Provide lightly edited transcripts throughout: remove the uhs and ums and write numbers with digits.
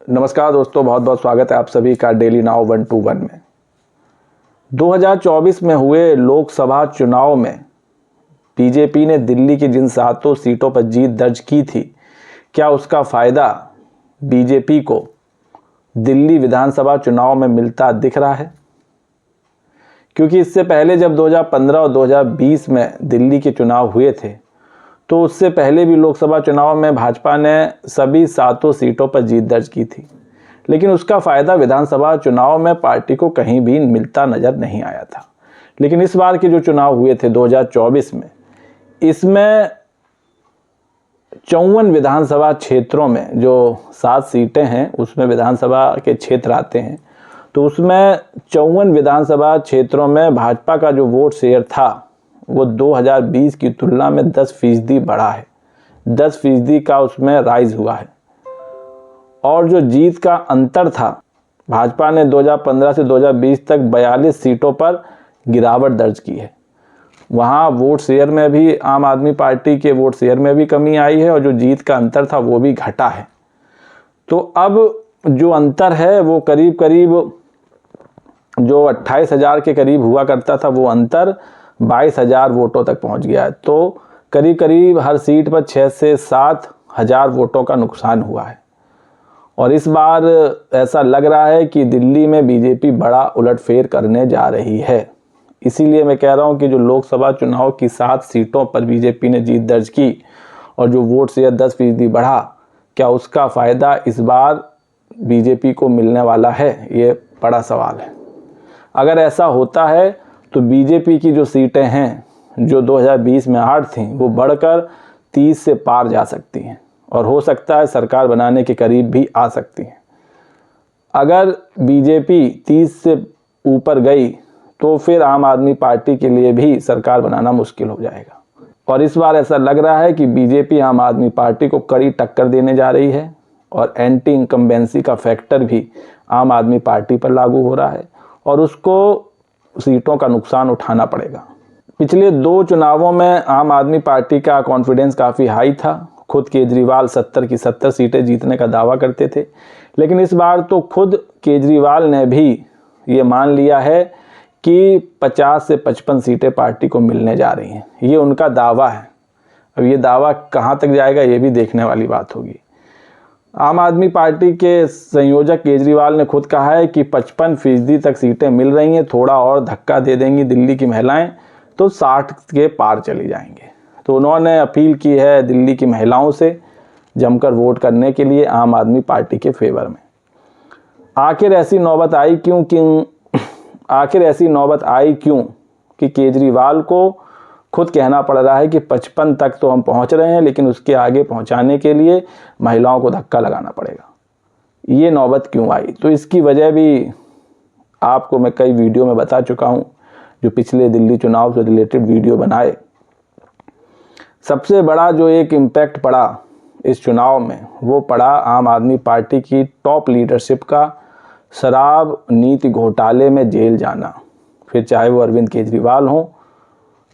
नमस्कार दोस्तों, बहुत बहुत स्वागत है आप सभी का डेली नाउ 121 में। 2024 में हुए लोकसभा चुनाव में बीजेपी ने दिल्ली की जिन 7 सीटों पर जीत दर्ज की थी, क्या उसका फ़ायदा बीजेपी को दिल्ली विधानसभा चुनाव में मिलता दिख रहा है? क्योंकि इससे पहले जब 2015 और 2020 में दिल्ली के चुनाव हुए थे, तो उससे पहले भी लोकसभा चुनाव में भाजपा ने सभी 7 सीटों पर जीत दर्ज की थी, लेकिन उसका फ़ायदा विधानसभा चुनाव में पार्टी को कहीं भी मिलता नज़र नहीं आया था। लेकिन इस बार के जो चुनाव हुए थे 2024 में, इसमें 54 विधानसभा क्षेत्रों में जो 7 सीटें हैं उसमें विधानसभा के क्षेत्र आते हैं, तो उसमें 54 विधानसभा क्षेत्रों में भाजपा का जो वोट शेयर था वो 2020 की तुलना में 10% बढ़ा है। 10% का उसमें राइज हुआ है। और जो जीत का अंतर था, भाजपा ने 2015 से 2020 तक 42 सीटों पर गिरावट दर्ज की है। वहाँ वोट शेयर में भी आम आदमी पार्टी के वोट शेयर में भी कमी आई है और जो जीत का अंतर था वो भी घटा है। तो अब जो अंतर है वो करीब करीब जो 28,000 के करीब हुआ करता था, वो अंतर 22,000 वोटों तक पहुंच गया है। तो करीब करीब हर सीट पर 6 से 7 हज़ार वोटों का नुकसान हुआ है। और इस बार ऐसा लग रहा है कि दिल्ली में बीजेपी बड़ा उलटफेर करने जा रही है। इसीलिए मैं कह रहा हूं कि जो लोकसभा चुनाव की 7 सीटों पर बीजेपी ने जीत दर्ज की और जो वोट शेयर 10% बढ़ा, क्या उसका फ़ायदा इस बार बीजेपी को मिलने वाला है? ये बड़ा सवाल है। अगर ऐसा होता है तो बीजेपी की जो सीटें हैं जो 2020 में 8 थीं, वो बढ़कर 30 से पार जा सकती हैं और हो सकता है सरकार बनाने के करीब भी आ सकती हैं। अगर बीजेपी 30 से ऊपर गई तो फिर आम आदमी पार्टी के लिए भी सरकार बनाना मुश्किल हो जाएगा। और इस बार ऐसा लग रहा है कि बीजेपी आम आदमी पार्टी को कड़ी टक्कर देने जा रही है और एंटी इनकम्बेंसी का फैक्टर भी आम आदमी पार्टी पर लागू हो रहा है और उसको सीटों का नुकसान उठाना पड़ेगा। पिछले 2 चुनावों में आम आदमी पार्टी का कॉन्फिडेंस काफ़ी हाई था। खुद केजरीवाल 70 की 70 सीटें जीतने का दावा करते थे, लेकिन इस बार तो खुद केजरीवाल ने भी ये मान लिया है कि 50 से 55 सीटें पार्टी को मिलने जा रही हैं। ये उनका दावा है। अब ये दावा कहाँ तक जाएगा ये भी देखने वाली बात होगी। आम आदमी पार्टी के संयोजक केजरीवाल ने खुद कहा है कि 55% तक सीटें मिल रही हैं, थोड़ा और धक्का दे देंगी दिल्ली की महिलाएं तो 60 के पार चली जाएंगे। तो उन्होंने अपील की है दिल्ली की महिलाओं से जमकर वोट करने के लिए आम आदमी पार्टी के फेवर में। आखिर ऐसी नौबत आई क्यों कि केजरीवाल को खुद कहना पड़ रहा है कि 55 तक तो हम पहुंच रहे हैं, लेकिन उसके आगे पहुंचाने के लिए महिलाओं को धक्का लगाना पड़ेगा। ये नौबत क्यों आई? तो इसकी वजह भी आपको मैं कई वीडियो में बता चुका हूं, जो पिछले दिल्ली चुनाव से रिलेटेड वीडियो बनाए। सबसे बड़ा जो एक इम्पैक्ट पड़ा इस चुनाव में, वो पड़ा आम आदमी पार्टी की टॉप लीडरशिप का शराब नीति घोटाले में जेल जाना। फिर चाहे वो अरविंद केजरीवाल हों,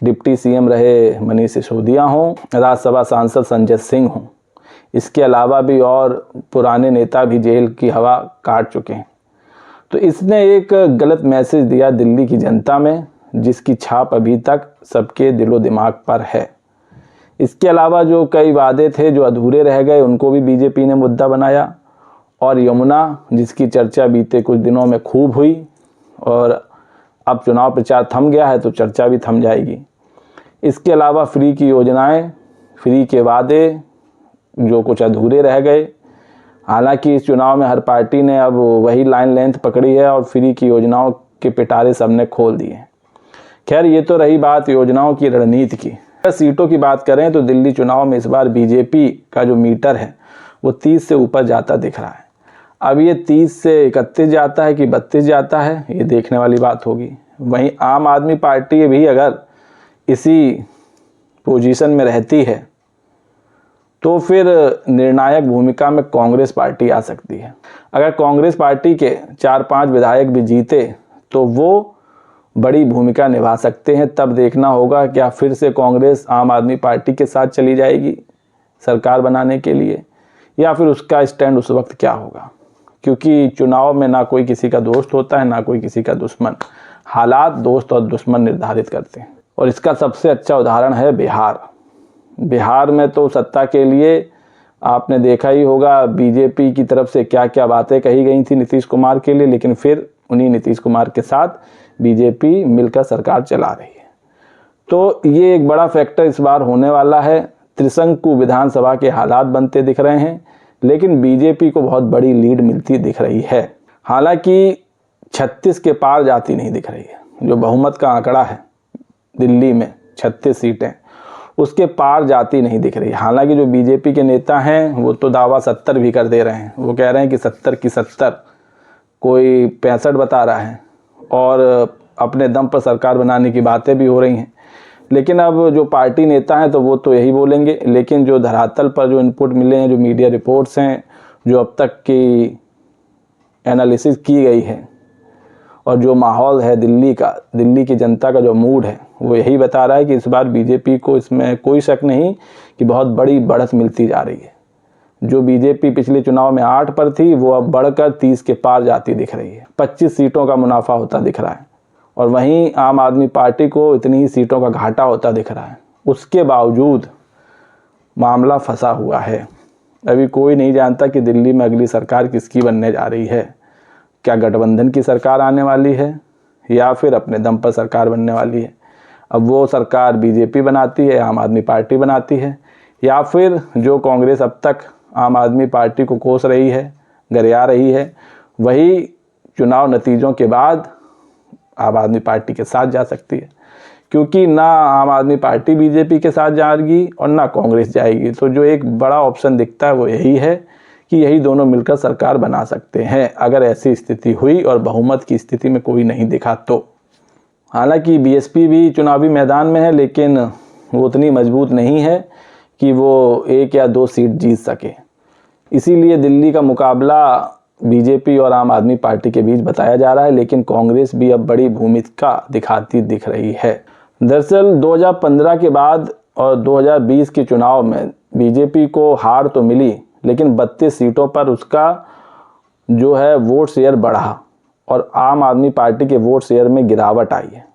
डिप्टी सीएम रहे मनीष सिसोदिया हों, राज्यसभा सांसद संजय सिंह हों, इसके अलावा भी और पुराने नेता भी जेल की हवा काट चुके हैं। तो इसने एक गलत मैसेज दिया दिल्ली की जनता में, जिसकी छाप अभी तक सबके दिलो दिमाग पर है। इसके अलावा जो कई वादे थे जो अधूरे रह गए, उनको भी बीजेपी ने मुद्दा बनाया। और यमुना, जिसकी चर्चा बीते कुछ दिनों में खूब हुई और अब चुनाव प्रचार थम गया है तो चर्चा भी थम जाएगी। इसके अलावा फ्री की योजनाएं, फ्री के वादे जो कुछ अधूरे रह गए। हालांकि इस चुनाव में हर पार्टी ने अब वही लाइन लेंथ पकड़ी है और फ्री की योजनाओं के पिटारे सबने खोल दिए। खैर, ये तो रही बात योजनाओं की रणनीति की। सीटों की बात करें तो दिल्ली चुनाव में इस बार बीजेपी का जो मीटर है वो 30 से ऊपर जाता दिख रहा है। अब ये 30 से 31 जाता है कि 32 जाता है, ये देखने वाली बात होगी। वहीं आम आदमी पार्टी भी अगर इसी पोजीशन में रहती है तो फिर निर्णायक भूमिका में कांग्रेस पार्टी आ सकती है। अगर कांग्रेस पार्टी के 4-5 विधायक भी जीते तो वो बड़ी भूमिका निभा सकते हैं। तब देखना होगा क्या फिर से कांग्रेस आम आदमी पार्टी के साथ चली जाएगी सरकार बनाने के लिए, या फिर उसका स्टैंड उस वक्त क्या होगा। क्योंकि चुनाव में ना कोई किसी का दोस्त होता है ना कोई किसी का दुश्मन, हालात दोस्त और दुश्मन निर्धारित करते हैं। और इसका सबसे अच्छा उदाहरण है बिहार। बिहार में तो सत्ता के लिए आपने देखा ही होगा बीजेपी की तरफ से क्या क्या बातें कही गई थी नीतीश कुमार के लिए, लेकिन फिर उन्हीं नीतीश कुमार के साथ बीजेपी मिलकर सरकार चला रही है। तो ये एक बड़ा फैक्टर इस बार होने वाला है। त्रिशंकु विधानसभा के हालात बनते दिख रहे हैं, लेकिन बीजेपी को बहुत बड़ी लीड मिलती दिख रही है। हालांकि 36 के पार जाती नहीं दिख रही है। जो बहुमत का आंकड़ा है दिल्ली में 36 सीटें, उसके पार जाती नहीं दिख रही। हालांकि जो बीजेपी के नेता हैं वो तो दावा 70 भी कर दे रहे हैं। वो कह रहे हैं कि 70 की 70, कोई 65 बता रहा है, और अपने दम पर सरकार बनाने की बातें भी हो रही हैं। लेकिन अब जो पार्टी नेता हैं तो वो तो यही बोलेंगे, लेकिन जो धरातल पर जो इनपुट मिले हैं, जो मीडिया रिपोर्ट्स हैं, जो अब तक की एनालिसिस की गई है, और जो माहौल है दिल्ली का, दिल्ली की जनता का जो मूड है, वो यही बता रहा है कि इस बार बीजेपी को इसमें कोई शक नहीं कि बहुत बड़ी बढ़त मिलती जा रही है। जो बीजेपी पिछले चुनाव में 8 पर थी, वो अब बढ़कर 30 के पार जाती दिख रही है। 25 सीटों का मुनाफा होता दिख रहा है, और वहीं आम आदमी पार्टी को इतनी ही सीटों का घाटा होता दिख रहा है। उसके बावजूद मामला फंसा हुआ है। अभी कोई नहीं जानता कि दिल्ली में अगली सरकार किसकी बनने जा रही है। क्या गठबंधन की सरकार आने वाली है या फिर अपने दम पर सरकार बनने वाली है। अब वो सरकार बीजेपी बनाती है, आम आदमी पार्टी बनाती है, या फिर जो कांग्रेस अब तक आम आदमी पार्टी को कोस रही है, गरिया रही है, वही चुनाव नतीजों के बाद आम आदमी पार्टी के साथ जा सकती है। क्योंकि ना आम आदमी पार्टी बीजेपी के साथ जाएगी और ना कांग्रेस जाएगी। तो जो एक बड़ा ऑप्शन दिखता है वो यही है कि यही दोनों मिलकर सरकार बना सकते हैं, अगर ऐसी स्थिति हुई और बहुमत की स्थिति में कोई नहीं दिखा तो। हालांकि बीएसपी भी चुनावी मैदान में है, लेकिन वो उतनी मजबूत नहीं है कि वो 1 या 2 सीट जीत सके। इसीलिए दिल्ली का मुकाबला बीजेपी और आम आदमी पार्टी के बीच बताया जा रहा है, लेकिन कांग्रेस भी अब बड़ी भूमिका दिखाती दिख रही है। दरअसल 2015 के बाद और 2020 के चुनाव में बीजेपी को हार तो मिली, लेकिन 32 सीटों पर उसका जो है वोट शेयर बढ़ा और आम आदमी पार्टी के वोट शेयर में गिरावट आई है।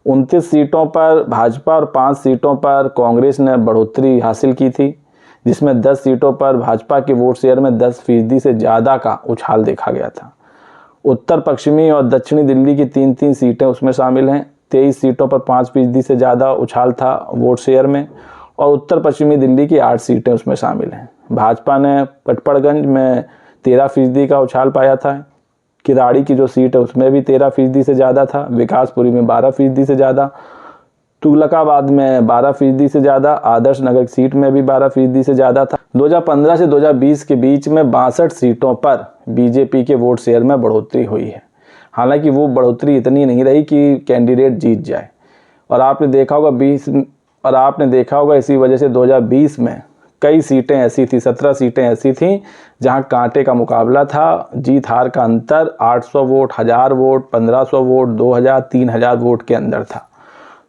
29 सीटों पर भाजपा और 5 सीटों पर कांग्रेस ने बढ़ोतरी हासिल की थी, जिसमें 10 सीटों पर भाजपा के वोट शेयर में 10% से ज़्यादा का उछाल देखा गया था। उत्तर पश्चिमी और दक्षिणी दिल्ली की 3-3 सीटें उसमें शामिल हैं। 23 सीटों पर 5% से ज़्यादा उछाल था वोट शेयर में, और उत्तर पश्चिमी दिल्ली की 8 सीटें उसमें शामिल हैं। भाजपा ने कटपड़गंज में 13% का उछाल पाया था। किराड़ी की जो सीट है उसमें भी 13% से ज़्यादा था। विकासपुरी में 12% से ज़्यादा, तुगलकाबाद में 12% से ज़्यादा, आदर्श नगर सीट में भी 12% से ज़्यादा था। 2015 से 2020 के बीच में 62 सीटों पर बीजेपी के वोट शेयर में बढ़ोतरी हुई है। हालांकि वो बढ़ोतरी इतनी नहीं रही कि कैंडिडेट जीत जाए, और आपने देखा होगा इसी वजह से 2020 में कई सीटें ऐसी थी, 17 सीटें ऐसी थीं जहां कांटे का मुकाबला था। जीत हार का अंतर 800 वोट, 1000 वोट, 1500 वोट, 2000, 3000 वोट के अंदर था।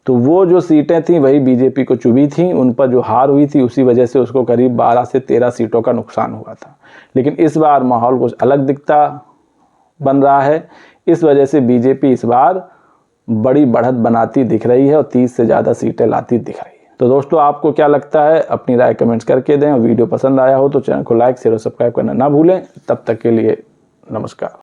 तो वो जो सीटें थीं वही बीजेपी को चुभी थीं। उन पर जो हार हुई थी उसी वजह से उसको करीब 12 से 13 सीटों का नुकसान हुआ था। लेकिन इस बार माहौल कुछ अलग दिखता बन रहा है। इस वजह से बीजेपी इस बार बड़ी बढ़त बनाती दिख रही है और 30 से ज़्यादा सीटें लाती दिख रही है। तो दोस्तों, आपको क्या लगता है? अपनी राय कमेंट्स करके दें, और वीडियो पसंद आया हो तो चैनल को लाइक, शेयर और सब्सक्राइब करना ना भूलें। तब तक के लिए नमस्कार।